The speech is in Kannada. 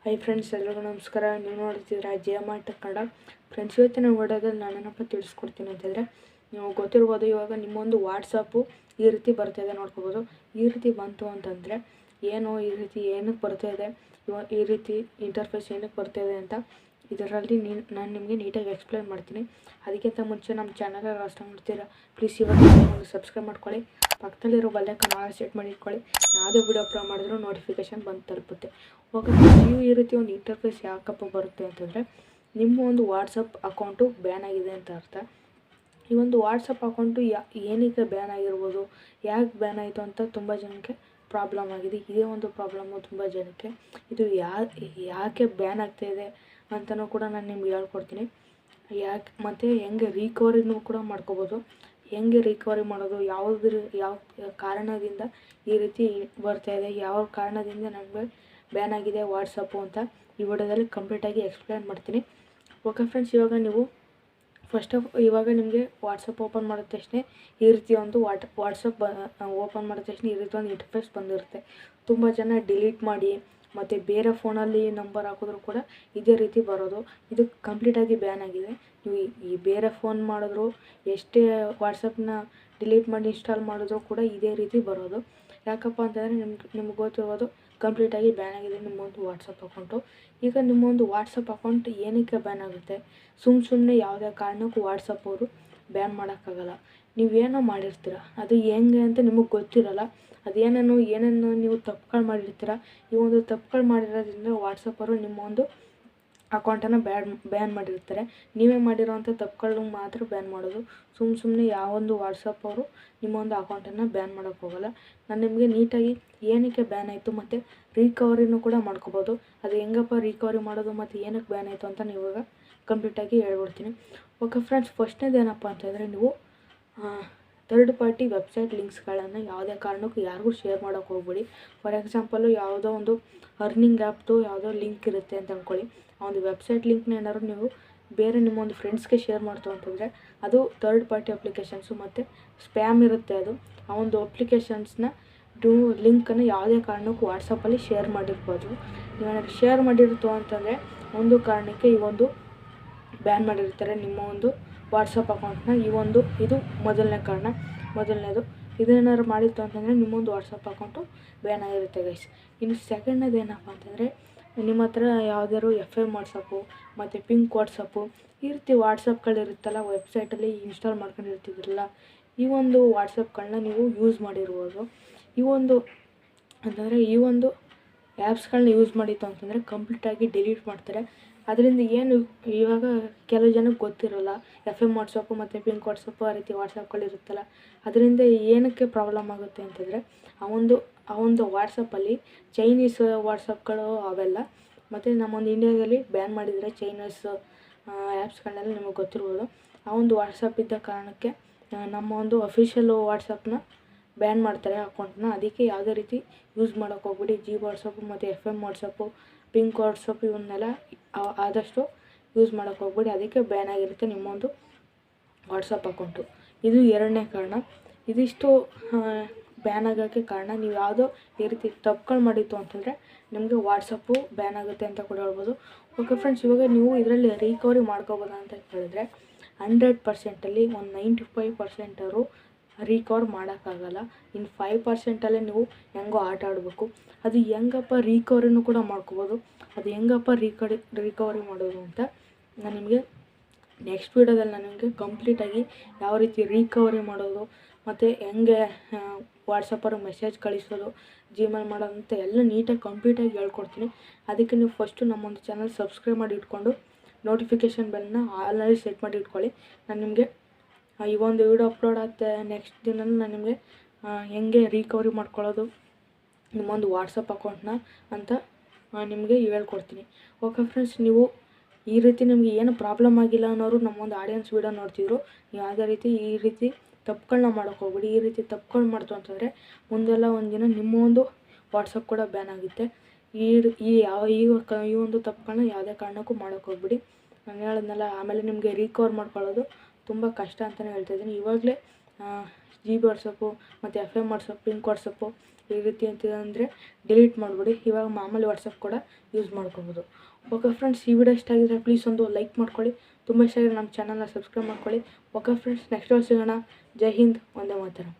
ಹಾಯ್ ಫ್ರೆಂಡ್ಸ್, ಎಲ್ಲರಿಗೂ ನಮಸ್ಕಾರ. ನೀವು ನೋಡ್ತಿದ್ದೀರಾ ಜಯಮಾಟ ಕನ್ನಡ. ಫ್ರೆಂಡ್ಸ್, ಇವತ್ತಿನ ವಿಡಿಯೋದಲ್ಲಿ ನಾನೇನಪ್ಪ ತಿಳಿಸ್ಕೊಡ್ತೀನಿ ಅಂತಂದರೆ, ನೀವು ಗೊತ್ತಿರ್ಬೋದು, ಇವಾಗ ನಿಮ್ಮೊಂದು ವಾಟ್ಸಪ್ಪು ಈ ರೀತಿ ಬರ್ತಾಯಿದೆ ನೋಡ್ಕೋಬೋದು. ಈ ರೀತಿ ಬಂತು ಅಂತಂದರೆ ಈ ರೀತಿ ಏನಕ್ಕೆ ಬರ್ತಾಯಿದೆ, ಈ ರೀತಿ ಇಂಟರ್ಫೇಸ್ ಏನಕ್ಕೆ ಬರ್ತಾಯಿದೆ ಅಂತ ಇದರಲ್ಲಿ ನಾನು ನಿಮಗೆ ನೀಟಾಗಿ ಎಕ್ಸ್ಪ್ಲೇನ್ ಮಾಡ್ತೀನಿ. ಅದಕ್ಕಿಂತ ಮುಂಚೆ ನಮ್ಮ ಚಾನಲ್ ಅಷ್ಟ ಮಾಡ್ತೀರಾ, ಪ್ಲೀಸ್ ಇವಾಗ ಒಂದು ಸಬ್ಸ್ಕ್ರೈಬ್ ಮಾಡ್ಕೊಳ್ಳಿ. ಪಕ್ಕದಲ್ಲಿರೋ ಬೆಲ್ಲೈಕನ್ ಆಲ್ ಸೆಟ್ ಮಾಡಿ ಇಟ್ಕೊಳ್ಳಿ. ಯಾವುದೇ ವಿಡಿಯೋ ಅಪ್ಲೋಡ್ ಮಾಡಿದ್ರೂ ನೋಟಿಫಿಕೇಷನ್ ಬಂದು ತಲುಪುತ್ತೆ. ಓಕೆ, ನೀವು ಈ ರೀತಿ ಒಂದು ಇಂಟರ್ಫೇಸ್ ಯಾಕಪ್ಪ ಬರುತ್ತೆ ಅಂತಂದರೆ, ನಿಮ್ಮ ಒಂದು ವಾಟ್ಸಪ್ ಅಕೌಂಟು ಬ್ಯಾನ್ ಆಗಿದೆ ಅಂತ ಅರ್ಥ. ಈ ಒಂದು ವಾಟ್ಸಪ್ ಅಕೌಂಟು ಏನಕ್ಕೆ ಬ್ಯಾನ್ ಆಗಿರ್ಬೋದು, ಯಾಕೆ ಬ್ಯಾನ್ ಆಯಿತು ಅಂತ ತುಂಬ ಜನಕ್ಕೆ ಪ್ರಾಬ್ಲಮ್ ಆಗಿದೆ. ಇದೇ ಒಂದು ಪ್ರಾಬ್ಲಮ್ಮು ತುಂಬ ಜನಕ್ಕೆ. ಇದು ಯಾಕೆ ಬ್ಯಾನ್ ಆಗ್ತಾಯಿದೆ ಅಂತಲೂ ಕೂಡ ನಾನು ನಿಮ್ಗೆ ಹೇಳ್ಕೊಡ್ತೀನಿ. ಮತ್ತು ಹೆಂಗೆ ರಿಕವರಿನೂ ಕೂಡ ಮಾಡ್ಕೋಬೋದು. ಹೆಂಗೆ ರಿಕವರಿ ಮಾಡೋದು, ಯಾವ ಕಾರಣದಿಂದ ಈ ರೀತಿ ಬರ್ತಾಯಿದೆ, ಯಾವ ಕಾರಣದಿಂದ ನಮಗೆ ಬ್ಯಾನ್ ಆಗಿದೆ ವಾಟ್ಸಪ್ಪು ಅಂತ ಈ ವಿಡಿಯೋದಲ್ಲಿ ಕಂಪ್ಲೀಟಾಗಿ ಎಕ್ಸ್ಪ್ಲೇನ್ ಮಾಡ್ತೀನಿ. ಓಕೆ ಫ್ರೆಂಡ್ಸ್, ಇವಾಗ ನಿಮಗೆ ವಾಟ್ಸಪ್ ಓಪನ್ ಮಾಡಿದ ತಕ್ಷಣ ಈ ರೀತಿ ಒಂದು ವಾಟ್ಸಪ್ ಓಪನ್ ಮಾಡಿದ ತಕ್ಷಣ ಈ ರೀತಿ ಒಂದು ಇಂಟರ್ಫೇಸ್ ಬಂದಿರುತ್ತೆ. ತುಂಬ ಜನ ಡಿಲೀಟ್ ಮಾಡಿ ಮತ್ತು ಬೇರೆ ಫೋನಲ್ಲಿ ನಂಬರ್ ಹಾಕಿದ್ರು ಕೂಡ ಇದೇ ರೀತಿ ಬರೋದು. ಇದು ಕಂಪ್ಲೀಟಾಗಿ ಬ್ಯಾನ್ ಆಗಿದೆ. ನೀವು ಈ ಬೇರೆ ಫೋನ್ ಮಾಡಿದ್ರು, ಎಷ್ಟೇ ವಾಟ್ಸಪ್ನ ಡಿಲೀಟ್ ಮಾಡಿ ಇನ್ಸ್ಟಾಲ್ ಮಾಡಿದ್ರು ಕೂಡ ಇದೇ ರೀತಿ ಬರೋದು. ಯಾಕಪ್ಪ ಅಂತಂದರೆ ನಿಮ್ಗೆ ಗೊತ್ತಿರೋದು ಕಂಪ್ಲೀಟಾಗಿ ಬ್ಯಾನ್ ಆಗಿದೆ ನಿಮ್ಮೊಂದು ವಾಟ್ಸಪ್ ಅಕೌಂಟು. ಈಗ ನಿಮ್ಮೊಂದು ವಾಟ್ಸಪ್ ಅಕೌಂಟ್ ಏನಕ್ಕೆ ಬ್ಯಾನ್ ಆಗುತ್ತೆ? ಸುಮ್ಮನೆ ಯಾವುದೇ ಕಾರಣಕ್ಕೂ ವಾಟ್ಸಪ್ ಅವರು ಬ್ಯಾನ್ ಮಾಡೋಕ್ಕಾಗಲ್ಲ. ನೀವೇನೋ ಮಾಡಿರ್ತೀರ, ಅದು ಹೆಂಗೆ ಅಂತ ನಿಮಗೆ ಗೊತ್ತಿರಲ್ಲ. ಏನೇನೋ ನೀವು ತಪ್ಪುಗಳು ಮಾಡಿರ್ತೀರ. ಈ ಒಂದು ತಪ್ಪುಗಳು ಮಾಡಿರೋದ್ರಿಂದ ವಾಟ್ಸಪ್ಪವರು ನಿಮ್ಮ ಒಂದು ಅಕೌಂಟನ್ನು ಬ್ಯಾನ್ ಮಾಡಿರ್ತಾರೆ. ನೀವೇ ಮಾಡಿರೋವಂಥ ತಪ್ಪುಗಳನ್ನ ಮಾತ್ರ ಬ್ಯಾನ್ ಮಾಡೋದು. ಸುಮ್ಮನೆ ಯಾವೊಂದು ವಾಟ್ಸಪ್ ಅವರು ನಿಮ್ಮ ಒಂದು ಅಕೌಂಟನ್ನು ಬ್ಯಾನ್ ಮಾಡೋಕ್ಕೆ ಹೋಗಲ್ಲ. ನಾನು ನಿಮಗೆ ನೀಟಾಗಿ ಏನಕ್ಕೆ ಬ್ಯಾನ್ ಆಯಿತು ಮತ್ತು ರಿಕವರಿನೂ ಕೂಡ ಮಾಡ್ಕೋಬೋದು. ಅದು ಹೆಂಗಪ್ಪ ರಿಕವರಿ ಮಾಡೋದು ಮತ್ತು ಏನಕ್ಕೆ ಬ್ಯಾನ್ ಆಯಿತು ಅಂತ ಇವಾಗ ಕಂಪ್ಲೀಟಾಗಿ ಹೇಳ್ಬಿಡ್ತೀನಿ. ಓಕೆ ಫ್ರೆಂಡ್ಸ್, ಫಸ್ಟ್ನೇದು ಏನಪ್ಪ ಅಂತಂದರೆ, ನೀವು ಥರ್ಡ್ ಪಾರ್ಟಿ ವೆಬ್ಸೈಟ್ ಲಿಂಕ್ಸ್ಗಳನ್ನು ಯಾವುದೇ ಕಾರಣಕ್ಕೂ ಯಾರಿಗೂ ಶೇರ್ ಮಾಡೋಕ್ಕೆ ಹೋಗ್ಬೇಡಿ. ಫಾರ್ ಎಕ್ಸಾಂಪಲ್ಲು, ಯಾವುದೋ ಒಂದು ಅರ್ನಿಂಗ್ ಆ್ಯಪ್ದು ಯಾವುದೋ ಲಿಂಕ್ ಇರುತ್ತೆ ಅಂತ ಅಂದ್ಕೊಳ್ಳಿ. ಆ ಒಂದು ವೆಬ್ಸೈಟ್ ಲಿಂಕ್ನ ಏನಾದ್ರು ನೀವು ಬೇರೆ ನಿಮ್ಮೊಂದು ಫ್ರೆಂಡ್ಸ್ಗೆ ಶೇರ್ ಮಾಡ್ತು ಅಂತಂದರೆ ಅದು ಥರ್ಡ್ ಪಾರ್ಟಿ ಅಪ್ಲಿಕೇಶನ್ಸು ಮತ್ತು ಸ್ಪ್ಯಾಮ್ ಇರುತ್ತೆ. ಅದು ಆ ಒಂದು ಅಪ್ಲಿಕೇಶನ್ಸ್ನ ಲಿಂಕನ್ನು ಯಾವುದೇ ಕಾರಣಕ್ಕೂ ವಾಟ್ಸಪ್ಪಲ್ಲಿ ಶೇರ್ ಮಾಡಿರ್ಬೋದು. ನೀವೇನಾದ್ರು ಶೇರ್ ಮಾಡಿರ್ತು ಅಂತಂದರೆ ಒಂದು ಕಾರಣಕ್ಕೆ ಈ ಒಂದು ಬ್ಯಾನ್ ಮಾಡಿರ್ತಾರೆ ನಿಮ್ಮ ಒಂದು ವಾಟ್ಸಪ್ ಅಕೌಂಟ್ನ. ಇದು ಮೊದಲನೇದು ಇದೇನಾದ್ರು ಮಾಡಿತ್ತು ಅಂತಂದರೆ ನಿಮ್ಮೊಂದು ವಾಟ್ಸಪ್ ಅಕೌಂಟು ಬ್ಯಾನ್ ಆಗಿರುತ್ತೆ ಗೈಸ್. ಇನ್ನು ಸೆಕೆಂಡ್ನೇದು ಏನಪ್ಪ ಅಂತಂದರೆ, ನಿಮ್ಮ ಹತ್ರ ಯಾವುದಾದ್ರು FM ವಾಟ್ಸಪ್ಪು ಮತ್ತು ಪಿಂಕ್ ವಾಟ್ಸಪ್ಪು ಈ ರೀತಿ ವಾಟ್ಸಪ್ಗಳಿರುತ್ತಲ್ಲ, ವೆಬ್ಸೈಟಲ್ಲಿ ಇನ್ಸ್ಟಾಲ್ ಮಾಡ್ಕೊಂಡಿರ್ತಿದ್ರಲ್ಲ, ಈ ಒಂದು ವಾಟ್ಸಪ್ಗಳನ್ನ ನೀವು ಯೂಸ್ ಮಾಡಿರ್ಬೋದು. ಈ ಒಂದು ಆ್ಯಪ್ಸ್ಗಳನ್ನ ಯೂಸ್ ಮಾಡಿತ್ತು ಅಂತಂದರೆ ಕಂಪ್ಲೀಟಾಗಿ ಡಿಲೀಟ್ ಮಾಡ್ತಾರೆ. ಅದರಿಂದ ಇವಾಗ ಕೆಲವು ಜನಕ್ಕೆ ಗೊತ್ತಿರೋಲ್ಲ, FM ವಾಟ್ಸಪ್ಪು ಮತ್ತು ಪಿಂಕ್ ವಾಟ್ಸಪ್ಪು ಆ ರೀತಿ ವಾಟ್ಸಪ್ಗಳಿರುತ್ತಲ್ಲ, ಅದರಿಂದ ಏನಕ್ಕೆ ಪ್ರಾಬ್ಲಮ್ ಆಗುತ್ತೆ ಅಂತಂದರೆ, ಆ ಒಂದು ವಾಟ್ಸಪ್ಪಲ್ಲಿ ಚೈನೀಸ್ ವಾಟ್ಸಪ್ಗಳು ಅವೆಲ್ಲ, ಮತ್ತು ನಮ್ಮೊಂದು ಇಂಡಿಯಾದಲ್ಲಿ ಬ್ಯಾನ್ ಮಾಡಿದರೆ ಚೈನೀಸ್ ಆ್ಯಪ್ಸ್ಗಳನ್ನೆಲ್ಲ ನಿಮಗೆ ಗೊತ್ತಿರ್ಬೋದು. ಆ ಒಂದು ವಾಟ್ಸಪ್ ಇದ್ದ ಕಾರಣಕ್ಕೆ ನಮ್ಮ ಒಂದು ಅಫಿಷಿಯಲ್ ವಾಟ್ಸಪ್ನ ಬ್ಯಾನ್ ಮಾಡ್ತಾರೆ ಅಕೌಂಟ್ನ. ಅದಕ್ಕೆ ಯಾವುದೇ ರೀತಿ ಯೂಸ್ ಮಾಡೋಕ್ಕೆ ಹೋಗ್ಬಿಡಿ. ವಾಟ್ಸಪ್ಪು ಮತ್ತು FM ವಾಟ್ಸಪ್ಪು, ಪಿಂಕ್ ವಾಟ್ಸಪ್ ಇವನ್ನೆಲ್ಲ ಆದಷ್ಟು ಯೂಸ್ ಮಾಡೋಕ್ಕೆ ಹೋಗ್ಬಿಡಿ. ಅದಕ್ಕೆ ಬ್ಯಾನ್ ಆಗಿರುತ್ತೆ ನಿಮ್ಮೊಂದು ವಾಟ್ಸಪ್ ಅಕೌಂಟು. ಇದು ಎರಡನೇ ಕಾರಣ. ಇದಿಷ್ಟು ಬ್ಯಾನ್ ಆಗೋಕ್ಕೆ ಕಾರಣ, ನೀವು ಯಾವುದೋ ಈ ರೀತಿ ತಪ್ಪುಗಳು ಮಾಡಿತ್ತು ಅಂತಂದರೆ ನಿಮಗೆ ವಾಟ್ಸಪ್ಪು ಬ್ಯಾನ್ ಆಗುತ್ತೆ ಅಂತ ಕೂಡ ಹೇಳ್ಬೋದು. ಓಕೆ ಫ್ರೆಂಡ್ಸ್, ಇವಾಗ ನೀವು ಇದರಲ್ಲಿ ರಿಕವರಿ ಮಾಡ್ಕೋಬೋದಾ ಅಂತ ಹೇಳಿದ್ರೆ 100%ಅಲ್ಲಿ ಒಂದು 95% ಅವರು ರಿಕವರ್ ಮಾಡೋಕ್ಕಾಗಲ್ಲ. ಇನ್ನು 5%ಅಲ್ಲೇ ನೀವು ಹೆಂಗೋ ಆಟ ಆಡಬೇಕು. ಅದು ಹೆಂಗಪ್ಪ ರಿಕವರಿನೂ ಕೂಡ ಮಾಡ್ಕೋಬೋದು. ಅದು ಹೆಂಗಪ್ಪ ರಿಕವರಿ ಮಾಡೋದು ಅಂತ ನಾನು ನಿಮಗೆ ನೆಕ್ಸ್ಟ್ ವೀಡಿಯೋದಲ್ಲಿ ನಾನು ನಿಮಗೆ ಕಂಪ್ಲೀಟಾಗಿ ಯಾವ ರೀತಿ ರಿಕವರಿ ಮಾಡೋದು ಮತ್ತು ಹೆಂಗೆ ವಾಟ್ಸಪ್ಪವ್ರಿಗೆ ಮೆಸೇಜ್ ಕಳಿಸೋದು, ಜಿಮೇಲ್ ಮಾಡೋದು ಅಂತ ಎಲ್ಲ ನೀಟಾಗಿ ಕಂಪ್ಲೀಟಾಗಿ ಹೇಳ್ಕೊಡ್ತೀನಿ. ಅದಕ್ಕೆ ನೀವು ಫಸ್ಟು ನಮ್ಮೊಂದು ಚಾನಲ್ ಸಬ್ಸ್ಕ್ರೈಬ್ ಮಾಡಿ ಇಟ್ಕೊಂಡು ನೋಟಿಫಿಕೇಷನ್ ಬೆಲ್ನ ಆಲ್ನಲ್ಲಿ ಸೆಟ್ ಮಾಡಿ ಇಟ್ಕೊಳ್ಳಿ. ನಾನು ನಿಮಗೆ ಈ ಒಂದು ವಿಡಿಯೋ ಅಪ್ಲೋಡ್ ಆದ ನೆಕ್ಸ್ಟ್ ದಿನ ನಾನು ನಿಮಗೆ ಹೆಂಗೆ ರಿಕವರಿ ಮಾಡ್ಕೊಳ್ಳೋದು ನಿಮ್ಮೊಂದು ವಾಟ್ಸಪ್ ಅಕೌಂಟ್ನ ಅಂತ ನಿಮಗೆ ಹೇಳ್ಕೊಡ್ತೀನಿ. ಓಕೆ ಫ್ರೆಂಡ್ಸ್, ನೀವು ಈ ರೀತಿ ನಿಮಗೆ ಏನು ಪ್ರಾಬ್ಲಮ್ ಆಗಿಲ್ಲ ಅನ್ನೋರು ನಮ್ಮೊಂದು ಆಡಿಯನ್ಸ್ ವಿಡಿಯೋ ನೋಡ್ತಿದ್ರು. ನೀವು ಯಾವುದೇ ರೀತಿ ಈ ರೀತಿ ತಪ್ಪುಗಳನ್ನ ಮಾಡೋಕ್ಕೆ ಹೋಗ್ಬಿಡಿ. ಈ ರೀತಿ ತಪ್ಪುಗಳು ಮಾಡ್ತು ಅಂತಂದರೆ ಮುಂದೆಲ್ಲ ಒಂದು ದಿನ ನಿಮ್ಮ ಒಂದು ವಾಟ್ಸಪ್ ಕೂಡ ಬ್ಯಾನ್ ಆಗುತ್ತೆ. ಈ ಒಂದು ತಪ್ಪುಗಳನ್ನ ಯಾವುದೇ ಕಾರಣಕ್ಕೂ ಮಾಡೋಕ್ಕೆ ಹೋಗ್ಬಿಡಿ. ನಾನು ಹೇಳಿದ್ನಲ್ಲ, ಆಮೇಲೆ ನಿಮಗೆ ರಿಕವರ್ ಮಾಡ್ಕೊಳ್ಳೋದು ತುಂಬ ಕಷ್ಟ ಅಂತಲೇ ಹೇಳ್ತಾಯಿದ್ದೀನಿ. ಇವಾಗಲೇ ವಾಟ್ಸಪ್ಪು ಮತ್ತು FM ವಾಟ್ಸಪ್, ಪಿಂಕ್ ವಾಟ್ಸಪ್ಪು ಈ ರೀತಿ ಅಂತಿದೆ ಅಂದರೆ ಡಿಲೀಟ್ ಮಾಡಿಬಿಡಿ. ಇವಾಗ ಮಾಮೂಲಿ ವಾಟ್ಸಪ್ ಕೂಡ ಯೂಸ್ ಮಾಡ್ಕೋಬೋದು. ಓಕೆ ಫ್ರೆಂಡ್ಸ್, ಈ ವಿಡಿಯೋ ಇಷ್ಟ ಆಗಿದ್ರೆ ಪ್ಲೀಸ್ ಒಂದು ಲೈಕ್ ಮಾಡ್ಕೊಳ್ಳಿ. ತುಂಬ ಇಷ್ಟ ಆಗಿದ್ರೆ ನಮ್ಮ ಚಾನಲ್ನ ಸಬ್ಸ್ಕ್ರೈಬ್ ಮಾಡ್ಕೊಳ್ಳಿ. ಓಕೆ ಫ್ರೆಂಡ್ಸ್, ನೆಕ್ಸ್ಟ್ ಸಿಗೋಣ. ಜೈ ಹಿಂದ್, ವಂದೇ ಮಾತರಂ.